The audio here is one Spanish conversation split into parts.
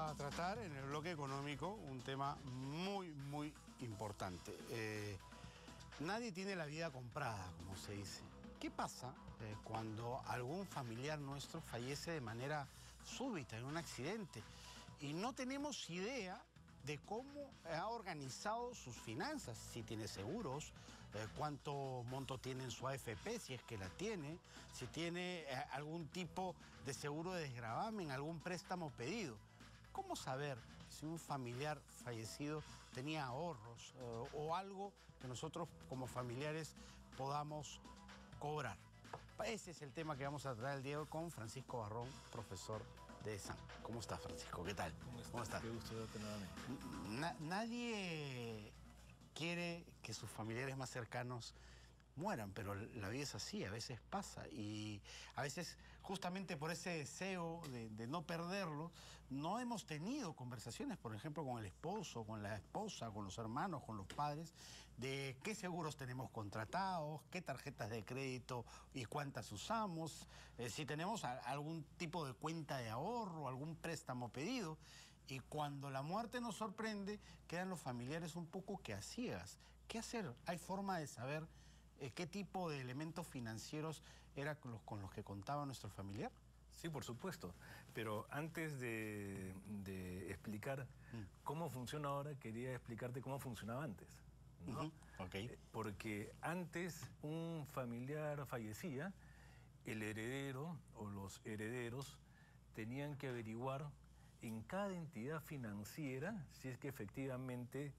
a tratar en el bloque económico un tema muy importante. Nadie tiene la vida comprada, como se dice. ¿Qué pasa cuando algún familiar nuestro fallece de manera súbita en un accidente y no tenemos idea de cómo ha organizado sus finanzas, si tiene seguros, cuánto monto tiene en su AFP, si es que la tiene, si tiene algún tipo de seguro de desgravamen, algún préstamo pedido? ¿Cómo saber si un familiar fallecido tenía ahorros o algo que nosotros como familiares podamos cobrar? Ese es el tema que vamos a tratar el día de hoy con Francisco Barrón, profesor de ESAN. ¿Cómo estás, Francisco? ¿Qué tal? ¿Cómo estás? Qué gusto verte nuevamente. Nadie quiere que sus familiares más cercanos mueran, pero la vida es así, a veces pasa. Y a veces, justamente por ese deseo de no perderlo, no hemos tenido conversaciones, por ejemplo, con el esposo, con la esposa, con los hermanos, con los padres, de qué seguros tenemos contratados, qué tarjetas de crédito y cuántas usamos, si tenemos algún tipo de cuenta de ahorro, algún préstamo pedido. Y cuando la muerte nos sorprende, quedan los familiares un poco que a ciegas. ¿Qué hacer? ¿Hay forma de saber qué tipo de elementos financieros eran con los que contaba nuestro familiar? Sí, por supuesto. Pero antes de explicar cómo funciona ahora, quería explicarte cómo funcionaba antes, ¿no? Okay. Porque antes un familiar fallecía, el heredero o los herederos tenían que averiguar en cada entidad financiera si es que efectivamente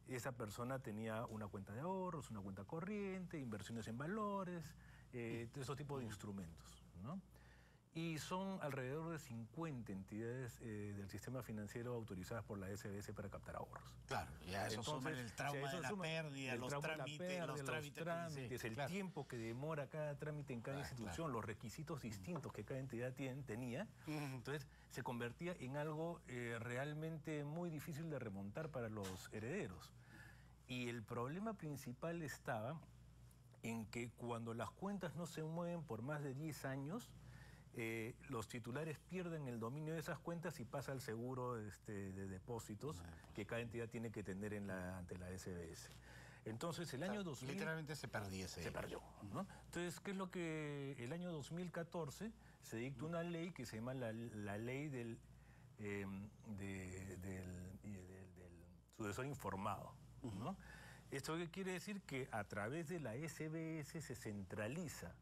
esa persona tenía una cuenta de ahorros, una cuenta corriente, inversiones en valores, esos tipos de instrumentos, ¿no? Y son alrededor de 50 entidades del sistema financiero autorizadas por la SBS para captar ahorros. Claro, ya eso suma el trauma de la pérdida, los trámites, el tiempo que demora cada trámite en cada institución, los requisitos distintos que cada entidad tenía. Entonces se convertía en algo realmente muy difícil de remontar para los herederos. Y el problema principal estaba en que cuando las cuentas no se mueven por más de 10 años, los titulares pierden el dominio de esas cuentas y pasa al seguro de depósitos que cada entidad tiene que tener ante la SBS. Entonces, el año 2000... Literalmente se perdía ese... Se perdió, ¿no? Entonces, ¿qué es lo que el año 2014 se dictó una ley que se llama la ley del sucesor informado, ¿no? ¿Esto qué quiere decir? Que a través de la SBS se centraliza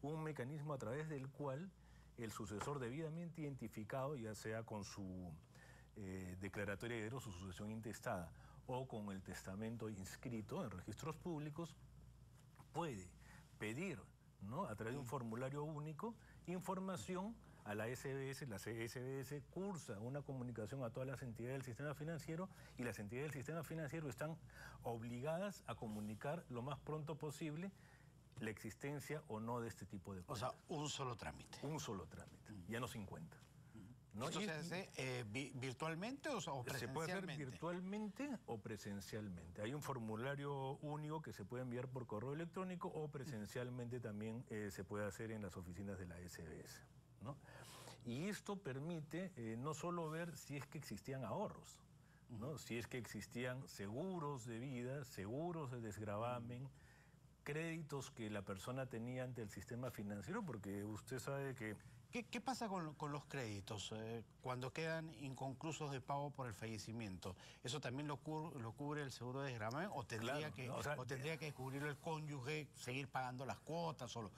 un mecanismo a través del cual el sucesor debidamente identificado, ya sea con su declaratoria de herederos, su sucesión intestada, o con el testamento inscrito en registros públicos, puede pedir, ¿no?, a través de un formulario único, información a la SBS. La SBS cursa una comunicación a todas las entidades del sistema financiero y las entidades del sistema financiero están obligadas a comunicar lo más pronto posible la existencia o no de este tipo de cosas. O sea, un solo trámite. Un solo trámite, ya no 50. ¿No? ¿Esto se hace virtualmente o presencialmente? Se puede hacer virtualmente o presencialmente. Hay un formulario único que se puede enviar por correo electrónico o presencialmente también se puede hacer en las oficinas de la SBS, ¿no? Y esto permite no solo ver si es que existían ahorros, ¿no?, si es que existían seguros de vida, seguros de desgravamen, créditos que la persona tenía ante el sistema financiero, porque usted sabe que... ¿Qué pasa con los créditos cuando quedan inconclusos de pago por el fallecimiento? ¿Eso también lo cubre el seguro de desgravamen o tendría, tendría que cubrirlo el cónyuge, seguir pagando las cuotas o los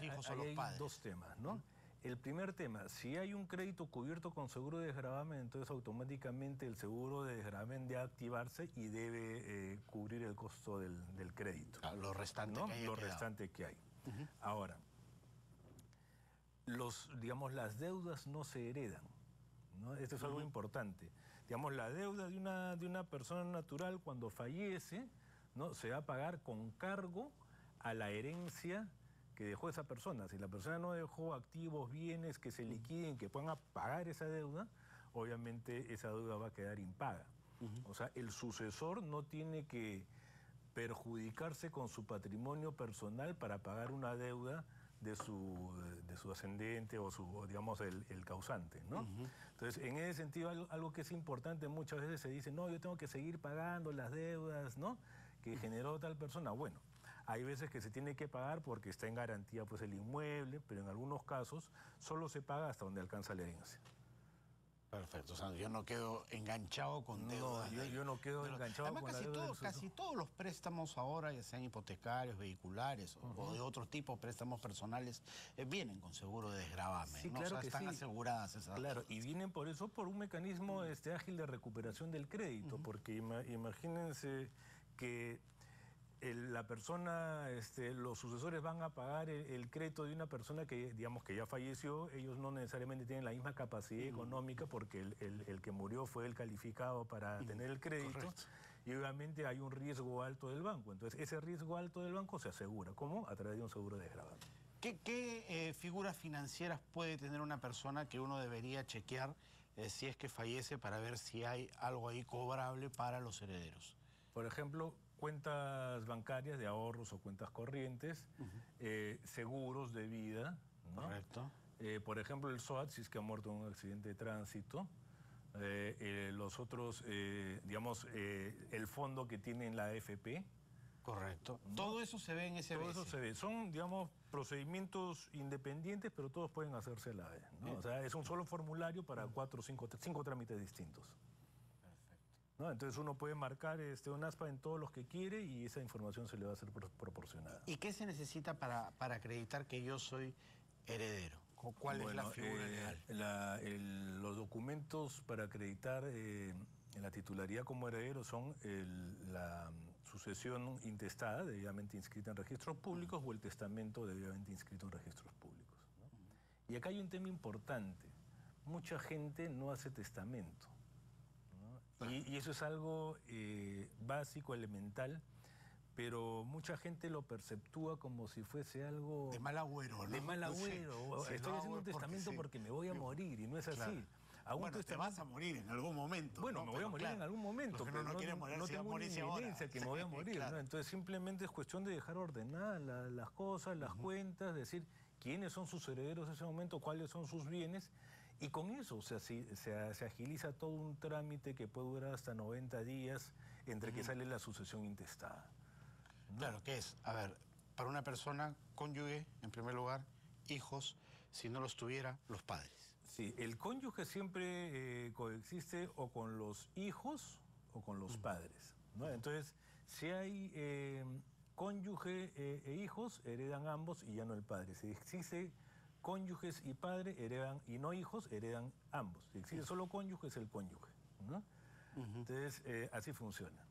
hijos o los padres? Hay dos temas, ¿no? El primer tema, si hay un crédito cubierto con seguro de desgravamen, entonces automáticamente el seguro de desgravamen debe activarse y debe cubrir el costo del crédito. Lo restante, ¿no?, Lo restante que hay. Ahora, digamos, las deudas no se heredan, ¿no? Esto es algo importante. Digamos, la deuda de una persona natural cuando fallece, ¿no?, se va a pagar con cargo a la herencia que dejó esa persona. Si la persona no dejó activos, bienes que se liquiden, que puedan pagar esa deuda, obviamente esa deuda va a quedar impaga. O sea, el sucesor no tiene que perjudicarse con su patrimonio personal para pagar una deuda de su ascendente o digamos, el causante, ¿no? Entonces, en ese sentido, algo que es importante, muchas veces se dice, no, yo tengo que seguir pagando las deudas, ¿no?, que generó tal persona. Bueno, hay veces que se tiene que pagar porque está en garantía pues el inmueble, pero en algunos casos solo se paga hasta donde alcanza la herencia. Perfecto, o sea, yo no quedo enganchado con deudas. No, yo no quedo enganchado además, con la deuda. Casi todos los préstamos ahora, ya sean hipotecarios, vehiculares o de otro tipo, préstamos personales, vienen con seguro de desgravamen, sí, ¿no? Claro, o sea, que están sí. aseguradas esas Claro, cosas. y vienen por eso por un mecanismo ágil de recuperación del crédito, porque imagínense que la persona, los sucesores van a pagar el crédito de una persona que, digamos, que ya falleció. Ellos no necesariamente tienen la misma capacidad económica porque el que murió fue el calificado para tener el crédito. Correcto. Y obviamente hay un riesgo alto del banco. Entonces, ese riesgo alto del banco se asegura. ¿Cómo? A través de un seguro de desgravamen. ¿Qué figuras financieras puede tener una persona que uno debería chequear si es que fallece para ver si hay algo ahí cobrable para los herederos? Por ejemplo, cuentas bancarias de ahorros o cuentas corrientes, seguros de vida, ¿no? Correcto. Por ejemplo, el SOAT, si es que ha muerto en un accidente de tránsito. Los otros, digamos, el fondo que tiene la AFP. Correcto. ¿No? Todo eso se ve en SBS. Todo eso se ve. Son, digamos, procedimientos independientes, pero todos pueden hacerse a la vez, ¿no? O sea, es un solo formulario para 4 o 5 trámites distintos. ¿No? Entonces uno puede marcar un ASPA en todos los que quiere y esa información se le va a ser proporcionada. ¿Y qué se necesita para acreditar que yo soy heredero? ¿Cuál es la figura legal? Los documentos para acreditar la titularidad como heredero son la sucesión intestada, debidamente inscrita en registros públicos, o el testamento debidamente inscrito en registros públicos, ¿no? Y acá hay un tema importante. Mucha gente no hace testamento. Y eso es algo básico, elemental, pero mucha gente lo perceptúa como si fuese algo... de mal agüero, ¿no? De mal agüero. Sí, Estoy no, haciendo un testamento porque me voy a morir, y no es así. Claro. Bueno, te vas a morir en algún momento. Bueno, ¿no? me voy a morir en algún momento, pero no quiere morir, no si va a tengo una morirse ahora. inminencia que me voy a morir, Claro. ¿no? Entonces simplemente es cuestión de dejar ordenadas las cosas, las cuentas, decir quiénes son sus herederos en ese momento, cuáles son sus bienes. Y con eso, o sea, se agiliza todo un trámite que puede durar hasta 90 días entre que sale la sucesión intestada, ¿no? Claro, ¿qué es? A ver, para una persona, cónyuge, en primer lugar, hijos, si no los tuviera, los padres. Sí, el cónyuge siempre coexiste o con los hijos o con los padres, ¿no? Entonces, si hay cónyuge e hijos, heredan ambos y ya no el padre. Si existe cónyuges y padre, heredan, y no hijos, heredan ambos. Si existe solo cónyuge, es el cónyuge, ¿no? Entonces, así funciona.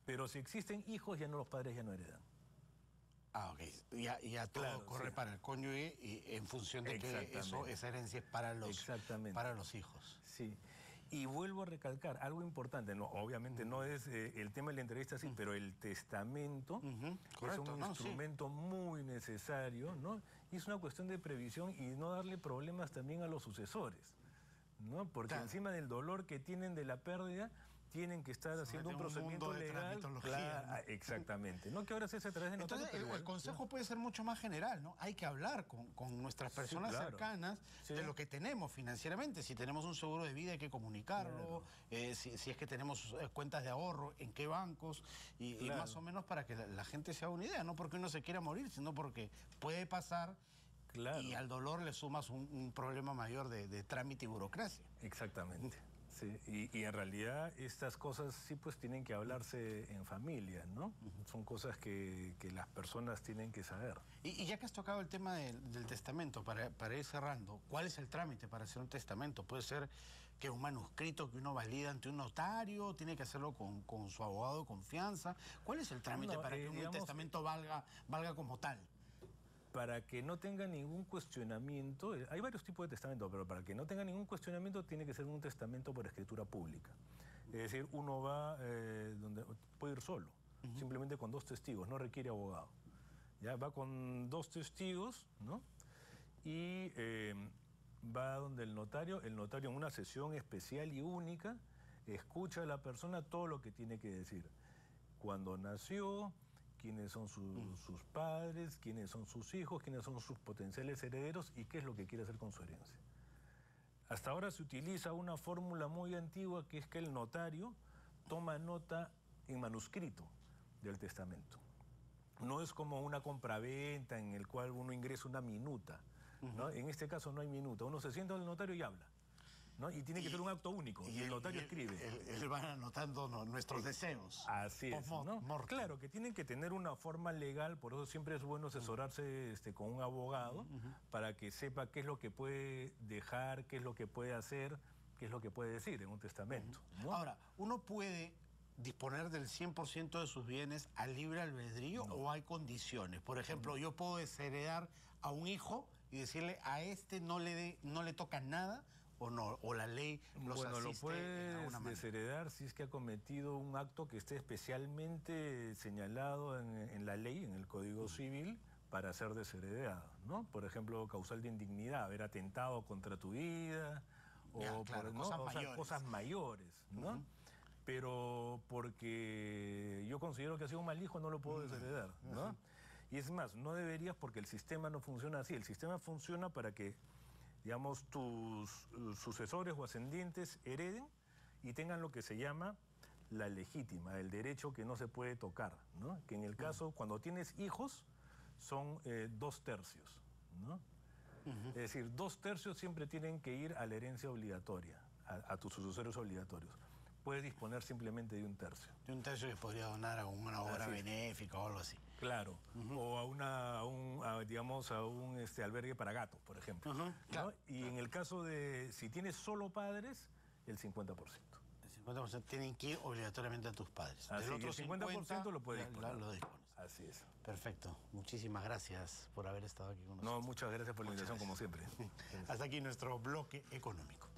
Pero si existen hijos, ya no, los padres ya no heredan. Ah, ok. Ya todo Claro, corre sí. para el cónyuge y en función de que esa herencia es para los hijos. Sí. Y vuelvo a recalcar algo importante, no, obviamente no es el tema de la entrevista, sí, pero el testamento Correcto, es un instrumento muy necesario, ¿no? Y es una cuestión de previsión y no darle problemas también a los sucesores, ¿no? Porque encima del dolor que tienen de la pérdida, tienen que estar haciendo un procedimiento legal. Claro, ¿no? Exactamente. No que ahora se hace a través de notario. Entonces, el consejo puede ser mucho más general, ¿no? Hay que hablar con nuestras personas cercanas de lo que tenemos financieramente. Si tenemos un seguro de vida, hay que comunicarlo. Si es que tenemos cuentas de ahorro, en qué bancos, y más o menos para que la gente se haga una idea. No porque uno se quiera morir, sino porque puede pasar. Y al dolor le sumas un problema mayor de trámite y burocracia. Exactamente. Sí, y en realidad estas cosas sí pues tienen que hablarse en familia, ¿no? Son cosas que las personas tienen que saber. Y ya que has tocado el tema del testamento, para ir cerrando, ¿cuál es el trámite para hacer un testamento? ¿Puede ser que un manuscrito que uno valida ante un notario, tiene que hacerlo con su abogado de confianza? ¿Cuál es el trámite para que un testamento valga como tal? Para que no tenga ningún cuestionamiento, hay varios tipos de testamento, pero para que no tenga ningún cuestionamiento tiene que ser un testamento por escritura pública. Es decir, uno va donde puede ir solo, simplemente con 2 testigos, no requiere abogado. Ya va con 2 testigos, ¿no? Y va donde el notario en una sesión especial y única, escucha a la persona todo lo que tiene que decir. Cuándo nació, quiénes son sus padres, quiénes son sus hijos, quiénes son sus potenciales herederos y qué es lo que quiere hacer con su herencia. Hasta ahora se utiliza una fórmula muy antigua que es que el notario toma nota en manuscrito del testamento. No es como una compraventa en el cual uno ingresa una minuta, ¿no? En este caso no hay minuta, uno se sienta al notario y habla, ¿no? Y tiene que ser un acto único, y el notario escribe. Él va anotando nuestros deseos. Así es, ¿no? Claro, que tienen que tener una forma legal, por eso siempre es bueno asesorarse con un abogado para que sepa qué es lo que puede dejar, qué es lo que puede hacer, qué es lo que puede decir en un testamento, ¿no? Ahora, ¿uno puede disponer del 100% de sus bienes a libre albedrío o hay condiciones? Por ejemplo, yo puedo desheredar a un hijo y decirle a este no le toca nada, o no, o la ley los asiste. Lo puedes desheredar si es que ha cometido un acto que esté especialmente señalado en la ley, en el Código Civil, para ser desheredado, ¿no? Por ejemplo, causal de indignidad, haber atentado contra tu vida, cosas mayores, ¿no? Pero porque yo considero que ha sido un mal hijo, no lo puedo desheredar, ¿no? Y es más, no deberías porque el sistema no funciona así. El sistema funciona para que, digamos, tus sucesores o ascendientes hereden y tengan lo que se llama la legítima, el derecho que no se puede tocar, ¿no? Que en el caso, cuando tienes hijos, son 2/3, ¿no? Es decir, 2/3 siempre tienen que ir a la herencia obligatoria, a tus sucesores obligatorios. Puedes disponer simplemente de 1/3. De 1/3 que podría donar a una obra benéfica o algo así. Claro, o a un albergue para gatos, por ejemplo. ¿no? Claro. Y en el caso de, si tienes solo padres, el 50%. El 50% tienen que ir obligatoriamente a tus padres. Así, Del otro el 50% lo puedes disponer. disponer. Lo dispones. Así es. Perfecto. Muchísimas gracias por haber estado aquí con nosotros. No, muchas gracias por la invitación, como siempre. Hasta aquí nuestro bloque económico.